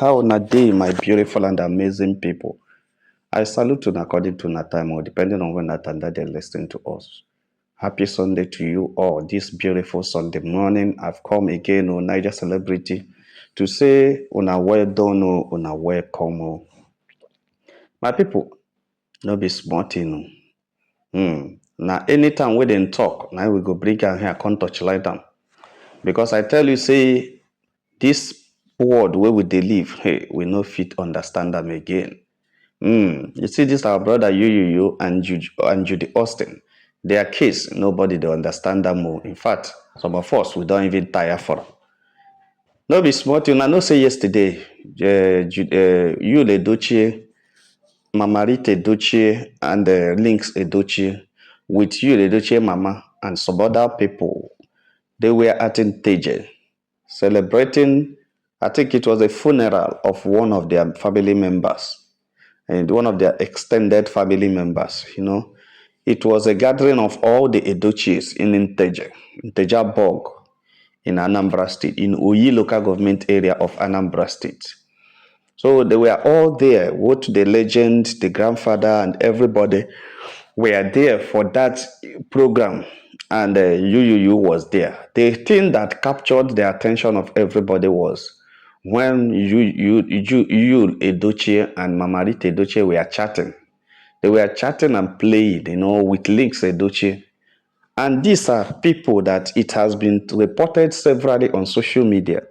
How na day, my beautiful and amazing people. I salute you according to na time or depending on when that time that they're listening to us. Happy Sunday to you all. This beautiful Sunday morning, I've come again on Niger Celebrity to say, una well done, una welcome. My people, no be smart, Now, anytime we didn't talk, now we go bring am here, come touch light am. Because I tell you, say, this world where we dey live, hey, we no fit understand them again. You see this our brother you and Judy Austin. Their case, nobody dey understand them more. In fact, some of us we don't even tire for am. No be small thing. I know say yesterday, you Edochie, Mama Rita Edochie, and Links Edochie, with you Edochie Mama and some other people, they were at Inteje celebrating. I think it was a funeral of one of their family members and one of their extended family members. It was a gathering of all the Edochies in Inteja Bog in Anambra State, in Uyi local government area of Anambra State. So they were all there, both the legend, the grandfather, and everybody were there for that program. And you was there. The thing that captured the attention of everybody was when you Edochie and Mama Rita Edochie were chatting. They were chatting and playing, with Links Edochie. And these are people that it has been reported severally on social media,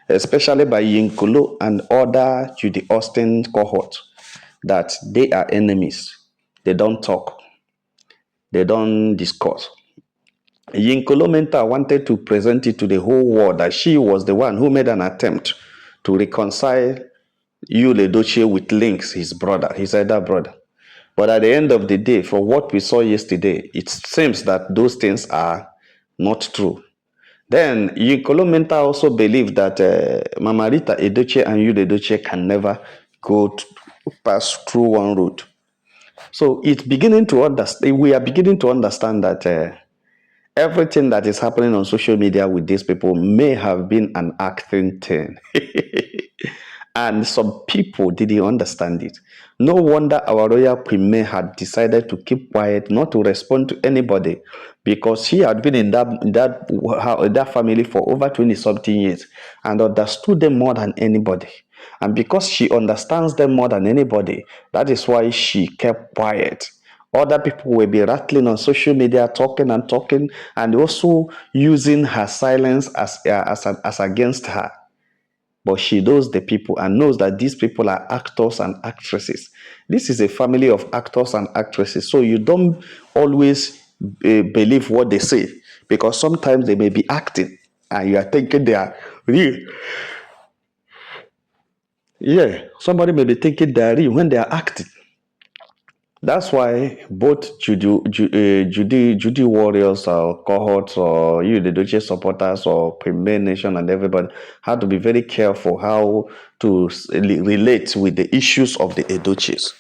especially by Yinkolo and other Judy Austin cohort, that they are enemies. They don't talk. They don't discuss. Yinkolo Menta wanted to present it to the whole world that she was the one who made an attempt to reconcile Yul Edochie with Links, his brother, his elder brother. But at the end of the day, for what we saw yesterday, it seems that those things are not true. Then Yinkolo Menta also believed that Mama Rita Edochie and Yul Edochie can never pass through one road. So it's beginning to understand. We are beginning to understand that everything that is happening on social media with these people may have been an acting thing. And some people didn't understand it. No wonder our royal premier had decided to keep quiet, not to respond to anybody, because she had been in that family for over 20-something years and understood them more than anybody. And because she understands them more than anybody, that is why she kept quiet. Other people will be rattling on social media, talking and also using her silence as against her. But she knows the people and knows that these people are actors and actresses. This is a family of actors and actresses. So you don't always believe what they say, because sometimes they may be acting and you are thinking they are real. Yeah, somebody may be thinking they are real when they are acting. That's why both Judy warriors or cohorts or the Edochie supporters or Premier Nation and everybody had to be very careful how to relate with the issues of the Edochies.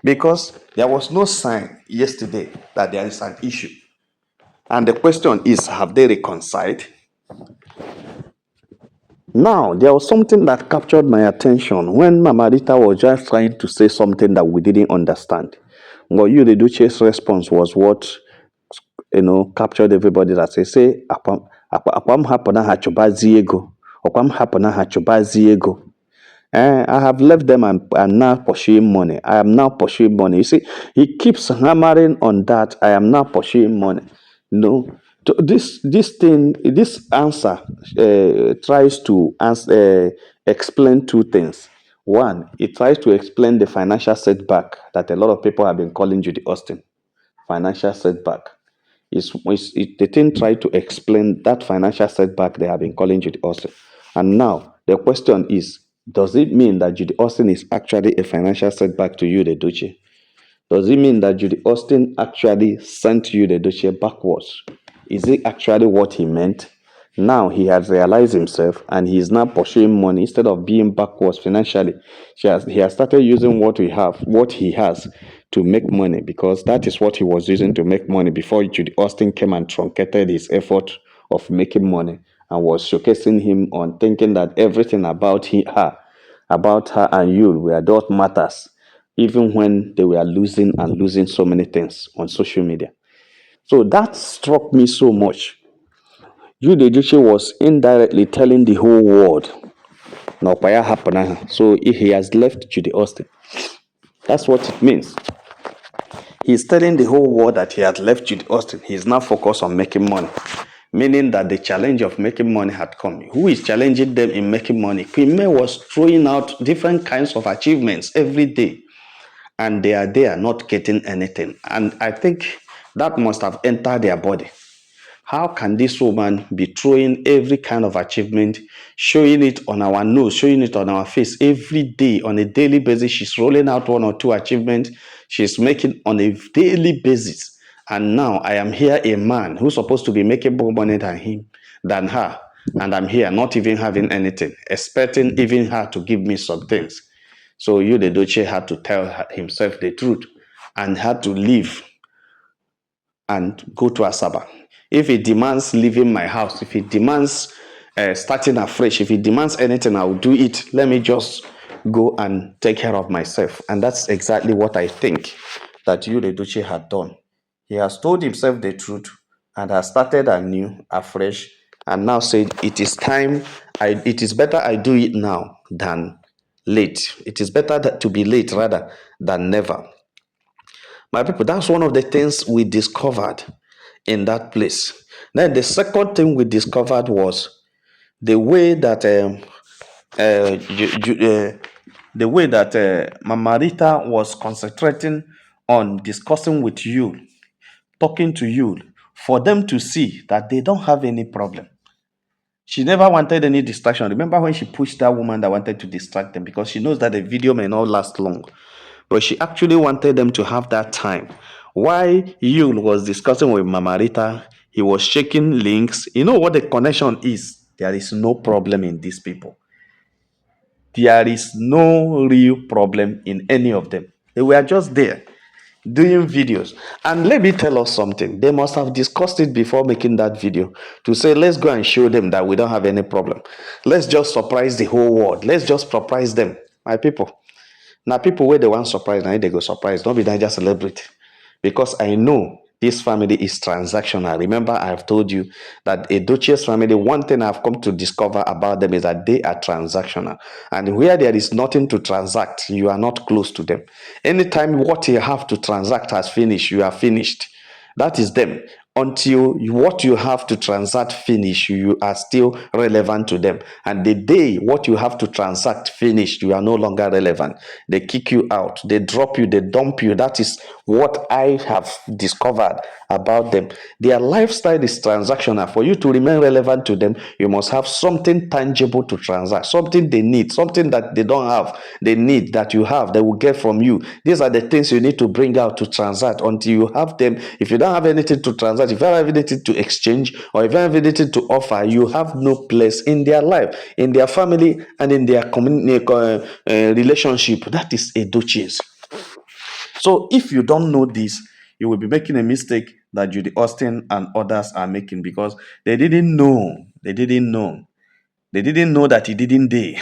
Because there was no sign yesterday that there is an issue. And the question is, have they reconciled? Now, there was something that captured my attention when Mama Rita was just trying to say something that we didn't understand. But you, the Duchess' response was what, captured everybody, that say, Akwam hapana hachobazi ego. Akwam hapana hachobazi ego. I have left them and I'm now pursuing money. I am now pursuing money. You see, he keeps hammering on that. I am now pursuing money. This answer tries to explain two things. One, it tries to explain the financial setback that a lot of people have been calling Judy Austin. Financial setback. The thing tried to explain that financial setback they have been calling Judy Austin. And now the question is, does it mean that Judy Austin is actually a financial setback to you, the Edochie? Does it mean that Judy Austin actually sent you, the Edochie, backwards? Is it actually what he meant? Now he has realized himself and he is now pursuing money instead of being backwards financially. He has started using what he has to make money, because that is what he was using to make money before Judy Austin came and truncated his effort of making money and was showcasing him on thinking that everything about her about her and you were what matters, even when they were losing and losing so many things on social media. So that struck me so much. Judy Edochie was indirectly telling the whole world, now Paya happened. So if he has left Judy Austin. That's what it means. He's telling the whole world that he had left Judy Austin. He's now focused on making money, meaning that the challenge of making money had come. Who is challenging them in making money? Queen May was throwing out different kinds of achievements every day, and they are there not getting anything. And I think that must have entered their body. How can this woman be throwing every kind of achievement, showing it on our nose, showing it on our face every day on a daily basis? She's rolling out one or two achievements she's making on a daily basis. And now I am here, a man who's supposed to be making more money than her. And I'm here not even having anything, expecting even her to give me some things. So Judy Edochie had to tell himself the truth and had to leave and go to Asaba. If he demands leaving my house, if he demands starting afresh, if he demands anything, I will do it. Let me just go and take care of myself. And that's exactly what I think that Judy Edochie had done. He has told himself the truth and has started anew, afresh, and now said, it is time, it is better I do it now than late. It is better to be late rather than never. My people, that's one of the things we discovered in that place. Then the second thing we discovered was the way that the way that Mama Rita was concentrating on discussing with you, talking to you, for them to see that they don't have any problem. She never wanted any distraction. Remember when she pushed that woman that wanted to distract them, because she knows that the video may not last long. But she actually wanted them to have that time. While Yul was discussing with Mama Rita, he was shaking links. You know what the connection is? There is no problem in these people. There is no real problem in any of them. They were just there doing videos. And let me tell us something. They must have discussed it before making that video to say, let's go and show them that we don't have any problem. Let's just surprise the whole world. Let's just surprise them. My people. Now, people where they want surprise, now they go surprise. Don't be just celebrate. Because I know this family is transactional. Remember, I've told you that Edochie's family, one thing I've come to discover about them is that they are transactional. And where there is nothing to transact, you are not close to them. Anytime what you have to transact has finished, you are finished. That is them. Until what you have to transact finish, you are still relevant to them. And the day what you have to transact finished, you are no longer relevant. They kick you out, they drop you, they dump you. That is what I have discovered about them. Their lifestyle is transactional. For you to remain relevant to them, you must have something tangible to transact, something they need, something that they don't have, they need that you have, they will get from you. These are the things you need to bring out to transact. Until you have them, if you don't have anything to transact, if you don't have anything to exchange, or if you don't have anything to offer, you have no place in their life, in their family, and in their community relationship. That is Edochie's. So if you don't know this, you will be making a mistake that Judy Austin and others are making, because they didn't know. They didn't know. They didn't know that he didn't die.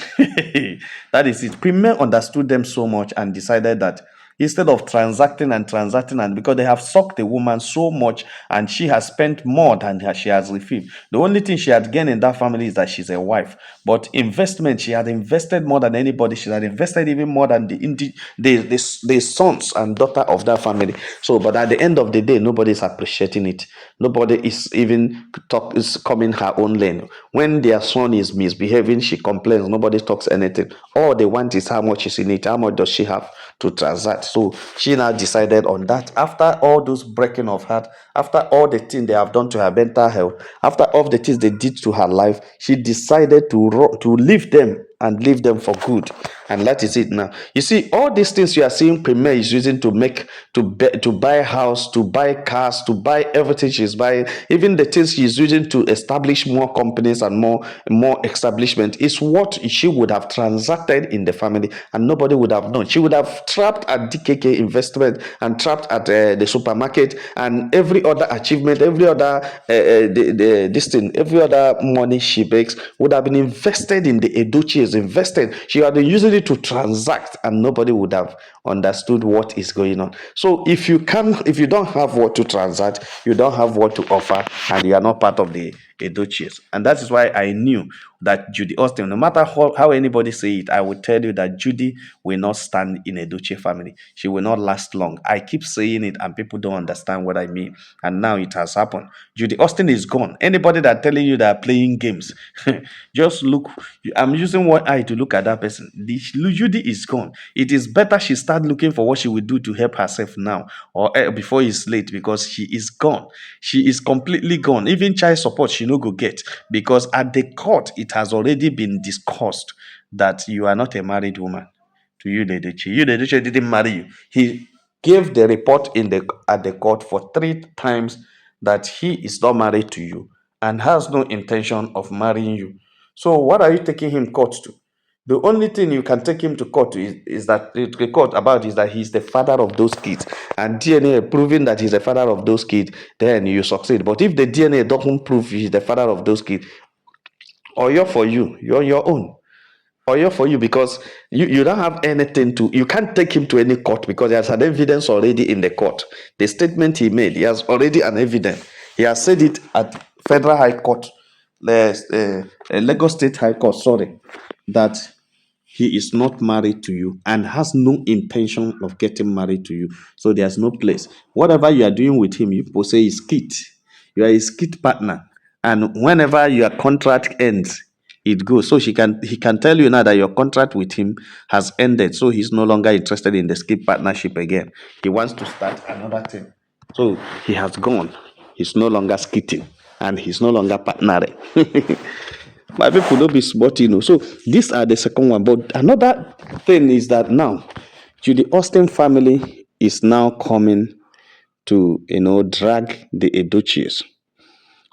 That is it. Premier understood them so much and decided that instead of transacting, and because they have sucked the woman so much and she has spent more than she has received, the only thing she had gained in that family is that she's a wife. But investment, she had invested more than anybody. She had invested even more than the sons and daughter of that family. So, but at the end of the day, nobody is appreciating it. Nobody is even is coming her own lane. When their son is misbehaving, she complains. Nobody talks anything. All they want is how much is in it. How much does she have to transact? So she now decided on that. After all those breaking of heart, after all the things they have done to her mental health, after all the things they did to her life, she decided to leave them and leave them for good. And that is it now. You see, all these things you are seeing Premier is using to buy a house, to buy cars, to buy everything she's buying, even the things she's using to establish more companies and more establishment, is what she would have transacted in the family and nobody would have known. She would have trapped at DKK investment and trapped at the supermarket, and every other achievement, every other every other money she makes would have been invested in the Edochies was invested. She had been using it to transact, and nobody would have understood what is going on. So if you don't have what to transact, you don't have what to offer, and you are not part of the Edochies. And that is why I knew that Judy Austin, no matter how anybody say it, I will tell you that Judy will not stand in a Edochie family. She will not last long. I keep saying it, and people don't understand what I mean. And now it has happened. Judy Austin is gone. Anybody that telling you that are playing games, just look. I'm using one eye to look at that person. Judy is gone. It is better she start looking for what she will do to help herself now, or before it's late, because she is gone. She is completely gone. Even child support she no go get, because at the court it has already been discussed that you are not a married woman to you, Edochie. You, Edochie, didn't marry you. He gave the report at the court for 3 times that he is not married to you and has no intention of marrying you. So what are you taking him court to? The only thing you can take him to court is that the court about is that he's the father of those kids, and DNA proving that he's the father of those kids, then you succeed. But if the DNA doesn't prove he's the father of those kids, or you're for you, you're your own. Or you're for you, because you don't have anything to, you can't take him to any court because there's an evidence already in the court. The statement he made, he has already an evidence. He has said it at Federal High Court, Lagos State High Court, sorry, that he is not married to you and has no intention of getting married to you. So there's no place. Whatever you are doing with him, you people say is skit. You are a skit partner. And whenever your contract ends, it goes. So he can tell you now that your contract with him has ended. So he's no longer interested in the skit partnership again. He wants to start another thing. So he has gone. He's no longer skitting and he's no longer partnering. My people don't be smart, So these are the second one. But another thing is that now, Judy Austin family is now coming to, drag the Edochies.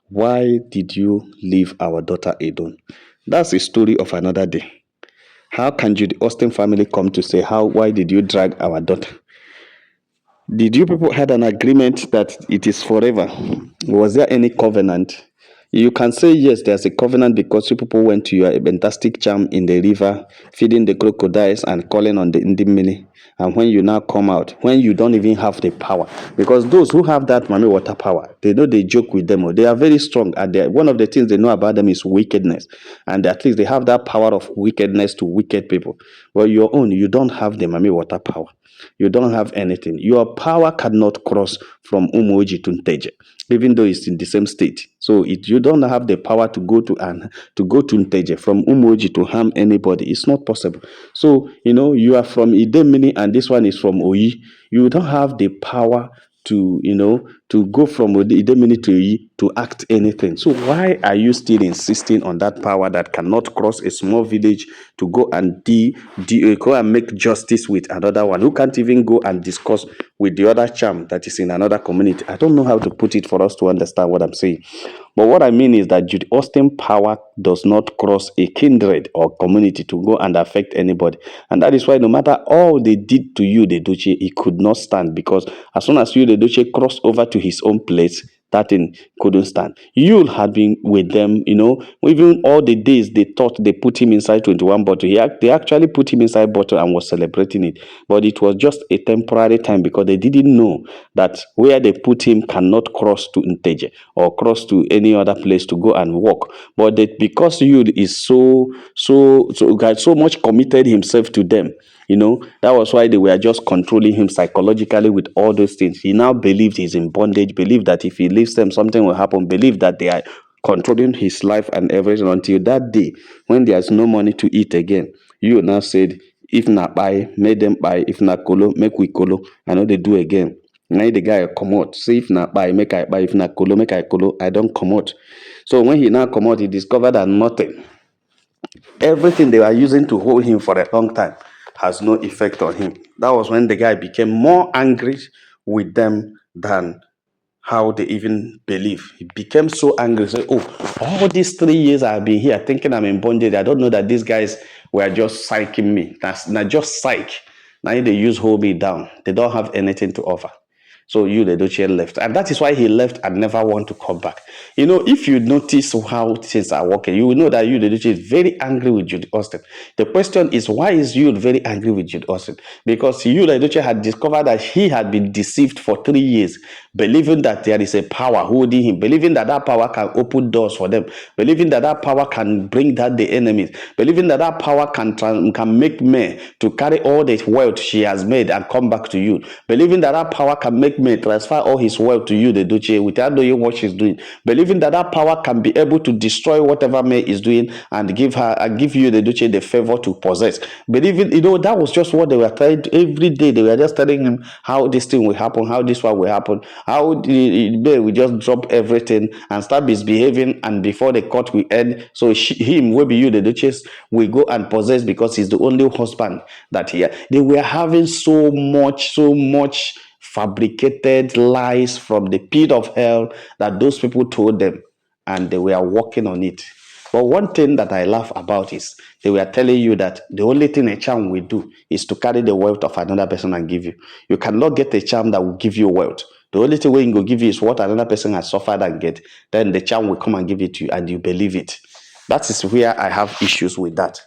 Why did you leave our daughter Edon? That's a story of another day. How can Judy Austin family come to say, why did you drag our daughter? Did you people had an agreement that it is forever? Was there any covenant? You can say yes, there's a covenant because you people went to your fantastic charm in the river, feeding the crocodiles and calling on the Indimini. And when you now come out, when you don't even have the power, because those who have that mommy water power, they know they joke with them, or they are very strong. And one of the things they know about them is wickedness. And at least they have that power of wickedness to wicked people. But your own, you don't have the mommy water power. You don't have anything. Your power cannot cross from Umuoji to Nteje, even though it's in the same state. So you don't have the power to go to Nteje from Umuoji to harm anybody. It's not possible. So you are from Idemini and this one is from Oyi. You don't have the power to go from Idemini to Oyi to act anything. So why are you still insisting on that power that cannot cross a small village to go and go and make justice with another one who can't even go and discuss with the other charm that is in another community? I don't know how to put it for us to understand what I'm saying. But what I mean is that Judy Austin power does not cross a kindred or community to go and affect anybody. And that is why no matter all they did to you, the Edochie, he could not stand, because as soon as you, the Edochie, crossed over to his own place, that thing couldn't stand. You had been with them, even all the days they thought they put him inside 21 bottle. They actually put him inside bottle and was celebrating it. But it was just a temporary time because they didn't know that where they put him cannot cross to Nteje or cross to any other place to go and walk. But because you is so much committed himself to them, that was why they were just controlling him psychologically with all those things. He now believed he's in bondage, believed that if he leaves them, something will happen, believed that they are controlling his life and everything, until that day when there's no money to eat again. You now said, if not buy, make them buy. If not colo, make we colo. I know they do again. Now the guy come out. Say if not buy, make I buy. If not colo, make I colo. I don't come out. So when he now come out, he discovered that nothing. Everything they were using to hold him for a long time has no effect on him. That was when the guy became more angry with them than how they even believe. He became so angry. He said, all these 3 years I've been here thinking I'm in bondage. I don't know that these guys were just psyching me. That's not just psych. Now they hold me down. They don't have anything to offer. So you, the Edochie, left. And that is why he left and never want to come back. If you notice how things are working, you will know that you, the Edochie, is very angry with Judy Austin. The question is, why is you very angry with Judy Austin? Because you, the Edochie, had discovered that he had been deceived for 3 years, believing that there is a power holding him, believing that that power can open doors for them, believing that that power can bring down the enemies, believing that that power can make men to carry all the wealth she has made and come back to you, believing that that power can make men transfer all his wealth to you, the Edochie, without knowing what she's doing, believing that that power can be able to destroy whatever man is doing and give you, the Edochie, the favor to possess. Believing, that was just what they were trying to, every day they were just telling him how this thing will happen, how this one will happen, how they will just drop everything and start misbehaving, and before the court will end, so him will be you, the Duchess, will go and possess because he's the only husband that he had. They were having so much fabricated lies from the pit of hell that those people told them, and they were working on it. But one thing that I laugh about is they were telling you that the only thing a charm will do is to carry the wealth of another person and give you. You cannot get a charm that will give you wealth. The only thing we will give you is what another person has suffered and get. Then the charm will come and give it to you and you believe it. That is where I have issues with that.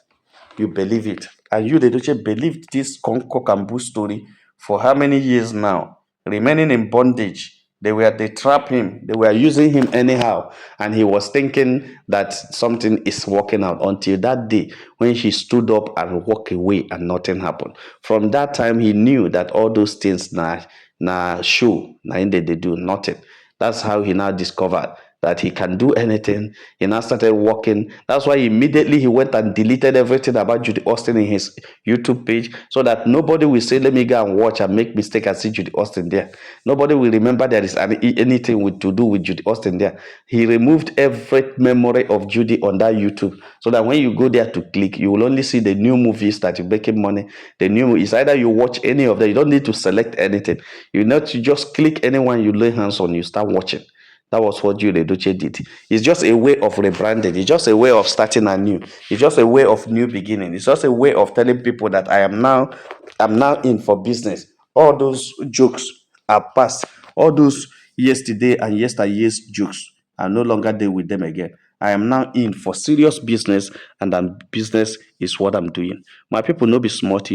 You believe it. And you, the Edochie, believed this cock and bull story for how many years now? Remaining in bondage. They trapped him. They were using him anyhow. And he was thinking that something is working out until that day when she stood up and walked away and nothing happened. From that time, he knew that all those things na show, na they do nothing. That's how he now discovered that he can do anything. He now started working. That's why immediately he went and deleted everything about Judy Austin in his YouTube page so that nobody will say, let me go and watch and make mistake and see Judy Austin there. Nobody will remember there is anything to do with Judy Austin there. He removed every memory of Judy on that YouTube so that when you go there to click, you will only see the new movies that you're making money. The new is either you watch any of them. You don't need to select anything. You need to just click anyone you lay hands on, you start watching. That was what Judy Edochie did. It's just a way of rebranding. It's just a way of starting anew. It's just a way of new beginning. It's just a way of telling people that I'm now in for business. All those jokes are past. All those yesterday and yesterday's jokes are no longer there with them again. I am now in for serious business, and then business is what I'm doing. My people, no be smart,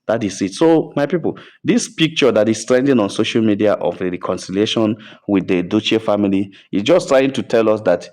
That is it. So, my people, this picture that is trending on social media of a reconciliation with the Edochie family is just trying to tell us that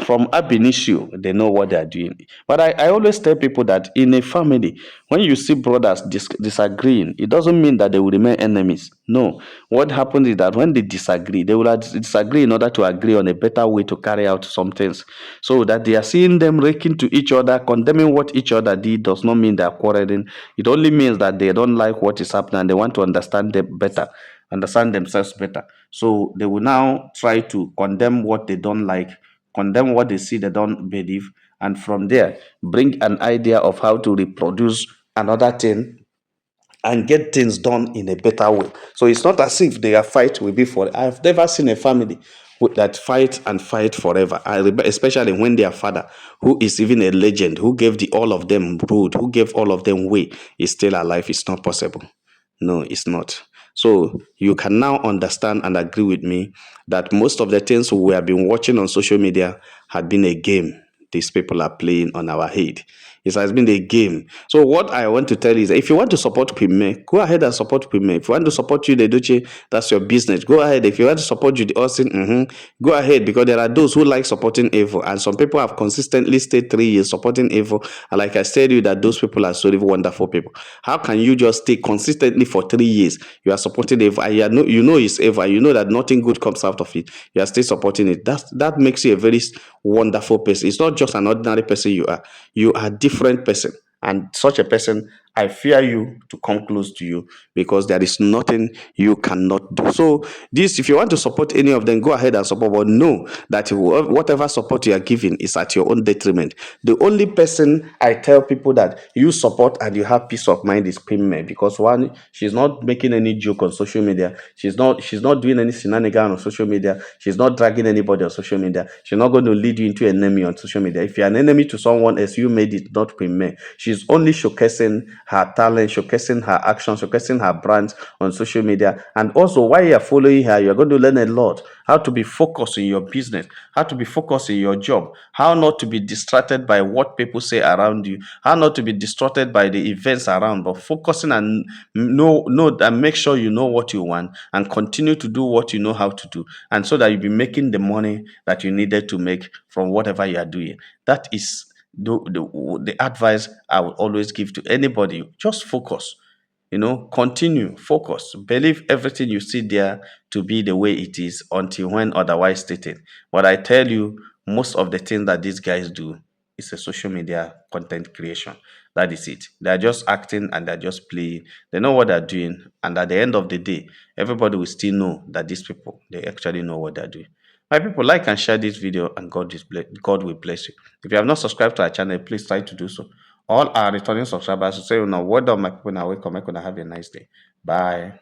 from ab initio, they know what they are doing. But I always tell people that in a family, when you see brothers disagreeing, it doesn't mean that they will remain enemies. No. What happens is that when they disagree, they will disagree in order to agree on a better way to carry out some things. So that they are seeing them raking to each other, condemning what each other did, does not mean they are quarreling. It only means that they don't like what is happening and they want to understand them better, understand themselves better. So they will now try to condemn what they don't like, condemn what they see they don't believe, and from there bring an idea of how to reproduce another thing and get things done in a better way. So it's not as if their fight will be for. I've never seen a family that fight and fight forever. Especially when their father, who is even a legend, who gave all of them road, who gave all of them way, is still alive. It's not possible. No, it's not. So you can now understand and agree with me that most of the things we have been watching on social media had been a game these people are playing on our head. It has been a game. So what I want to tell you is, if you want to support Pime, go ahead and support Pime. If you want to support you, the Edochie, that's your business. Go ahead. If you want to support you, the Austin, go ahead, because there are those who like supporting evil, and some people have consistently stayed 3 years supporting evil. And like I said to you, that those people are so wonderful people. How can you just stay consistently for 3 years? You are supporting evil, and you know it's evil. You know that nothing good comes out of it. You are still supporting it. That makes you a very wonderful person. It's not just an ordinary person you are. You are different person, and such a person, I fear you to come close to you, because there is nothing you cannot do. So this, if you want to support any of them, go ahead and support, but know that whatever support you are giving is at your own detriment. The only person I tell people that you support and you have peace of mind is Pime, because one, she's not making any joke on social media. She's not doing any shenanigan on social media. She's not dragging anybody on social media. She's not going to lead you into an enemy on social media. If you're an enemy to someone else, you made it, not Pime. She's only showcasing her talent, showcasing her action, showcasing her brands on social media. And also, while you're following her, you're going to learn a lot. How to be focused in your business, how to be focused in your job, how not to be distracted by what people say around you, how not to be distracted by the events around, but focusing and know and make sure you know what you want and continue to do what you know how to do. And so that you'll be making the money that you needed to make from whatever you are doing. That is the advice I would always give to anybody. Just focus, continue, focus, believe everything you see there to be the way it is until when otherwise stated. But I tell you, most of the things that these guys do is a social media content creation. That is it. They're just acting and they're just playing. They know what they're doing, and at the end of the day, everybody will still know that these people, they actually know what they're doing. My people, like and share this video, and God will bless you. If you have not subscribed to our channel, please try to do so. All our returning subscribers will say, well done, my people. Now, welcome. Have a nice day. Bye.